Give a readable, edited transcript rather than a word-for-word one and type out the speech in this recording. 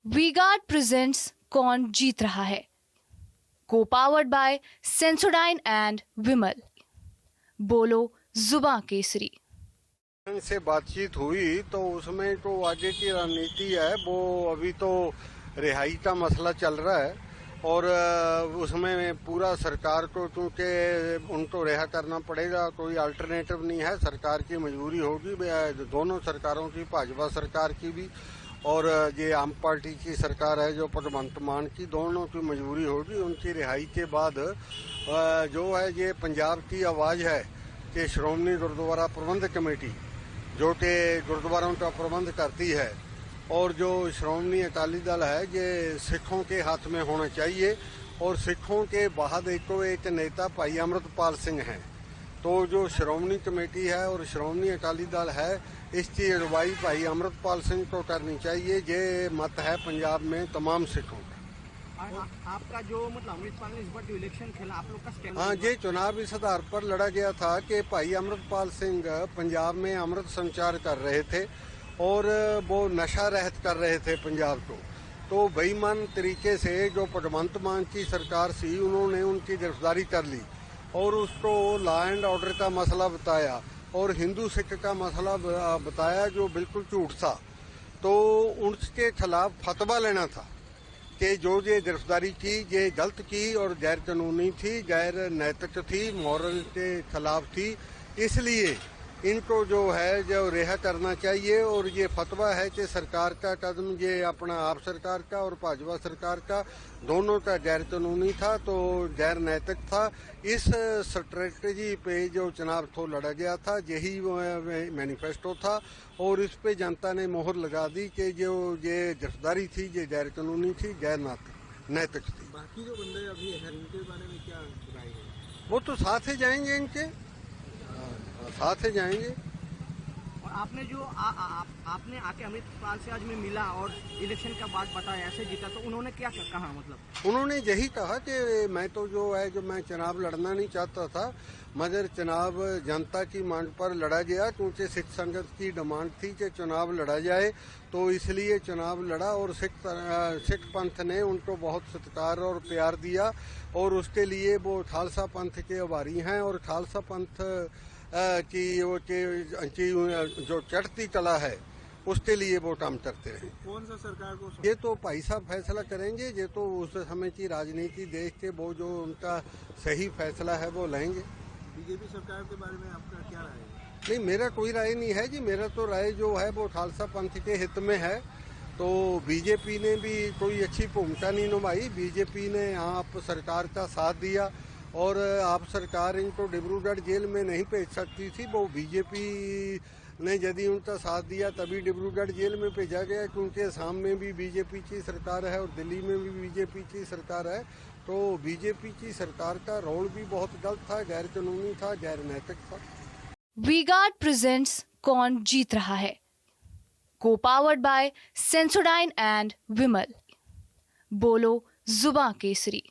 We guard presents कौन जीत रहा है, को पावर्ड बाय सेंसोडाइन एंड विमल। बोलो जुबां केसरी। से बातचीत हुई तो उसमें तो आगे की रणनीति है वो अभी तो रिहाई का मसला चल रहा है और उसमें पूरा सरकार को क्योंकि उनको रिहा करना पड़ेगा, कोई अल्टरनेटिव नहीं है, सरकार की मजबूरी होगी। दोनों सरकारों की, भाजपा सरकार की भी और ये आम पार्टी की सरकार है जो भगवंत मान की, दोनों की मजबूरी होगी। उनकी रिहाई के बाद जो है ये पंजाब की आवाज़ है कि श्रोमणी गुरुद्वारा प्रबंध कमेटी जो कि गुरुद्वारों का प्रबंध करती है और जो श्रोमणी अकाली दल है ये सिखों के हाथ में होना चाहिए और सिखों के बाद एक नेता भाई अमृतपाल सिंह हैं। तो जो श्रोमणी कमेटी है और श्रोमणी अकाली दल है इसकी अगुवाई भाई अमृतपाल सिंह को करनी चाहिए। ये मत है पंजाब में तमाम सिखों का। आपका जो मतलब अमृतपाल ने इस बार जो इलेक्शन खेला, आप लोग का स्टैंड? हाँ, ये चुनाव इस आधार पर लड़ा गया था कि भाई अमृतपाल सिंह पंजाब में अमृत संचार कर रहे थे और वो नशा रहित कर रहे थे पंजाब को। तो बेईमान तरीके से जो भगवंत मान की सरकार थी उन्होंने उनकी गिरफ्तारी कर ली और उसको लॉ एंड ऑर्डर का मसला बताया और हिंदू सिख का मसला बताया जो बिल्कुल झूठ था। तो उनके खिलाफ फतवा लेना था कि जो ये गिरफ्तारी की ये गलत की और गैर कानूनी थी, गैर नैतिक थी, मॉरल के खिलाफ थी, इसलिए इनको जो है जो रिहा करना चाहिए। और ये फतवा है कि सरकार का कदम ये अपना आप सरकार का और भाजपा सरकार का दोनों का गैर कानूनी था, तो गैर नैतिक था। इस स्ट्रेटजी पे जो चुनाव तो लड़ा गया था यही मैनिफेस्टो था और इस पे जनता ने मोहर लगा दी कि जो ये गिरफ्तारी थी ये गैर कानूनी थी, गैर नैतिक थी। बाकी जो बंदे अभी हैं उनके बारे में क्या राय है? वो तो साथ ही जाएंगे, इनके साथ ही जाएंगे। और आपने जो आपने आके अमृतपाल से आज में मिला और इलेक्शन का बात बताया ऐसे जीता, तो उन्होंने क्या कहा? मतलब उन्होंने यही कहा कि मैं तो जो है जो मैं चुनाव लड़ना नहीं चाहता था, मगर चुनाव जनता की मांग पर लड़ा गया क्योंकि सिख संगत की डिमांड थी कि चुनाव लड़ा जाए, तो इसलिए चुनाव लड़ा और सिख पंथ ने उनको बहुत सत्कार और प्यार दिया और उसके लिए वो खालसा पंथ के आभारी हैं और खालसा पंथ की जो चढ़ती कला है उसके लिए वो काम करते रहे। कौन सा सरकार को? ये तो भाई साहब फैसला करेंगे, ये तो उस समय की राजनीति देख के वो जो उनका सही फैसला है वो लेंगे। बीजेपी सरकार के बारे में आपका क्या राय है? नहीं, मेरा कोई राय नहीं है जी, मेरा तो राय जो है वो खालसा पंथ के हित में है। तो बीजेपी ने भी कोई अच्छी भूमिका नहीं निभाई, बीजेपी ने आप सरकार का साथ दिया और आप सरकार इनको डिब्रूगढ़ जेल में नहीं भेज सकती थी, वो बीजेपी ने यदि उनका साथ दिया तभी डिब्रूगढ़ जेल में भेजा गया क्योंकि असम में भी बीजेपी की सरकार है और दिल्ली में भी बीजेपी की सरकार है। तो बीजेपी की सरकार का रोल भी बहुत गलत था, गैर कानूनी था, गैर नैतिक था। वी गार्ड प्रेजेंट्स कौन जीत रहा है, को पावर्ड बाय सेंसोडाइन एंड विमल। बोलो जुबां केसरी।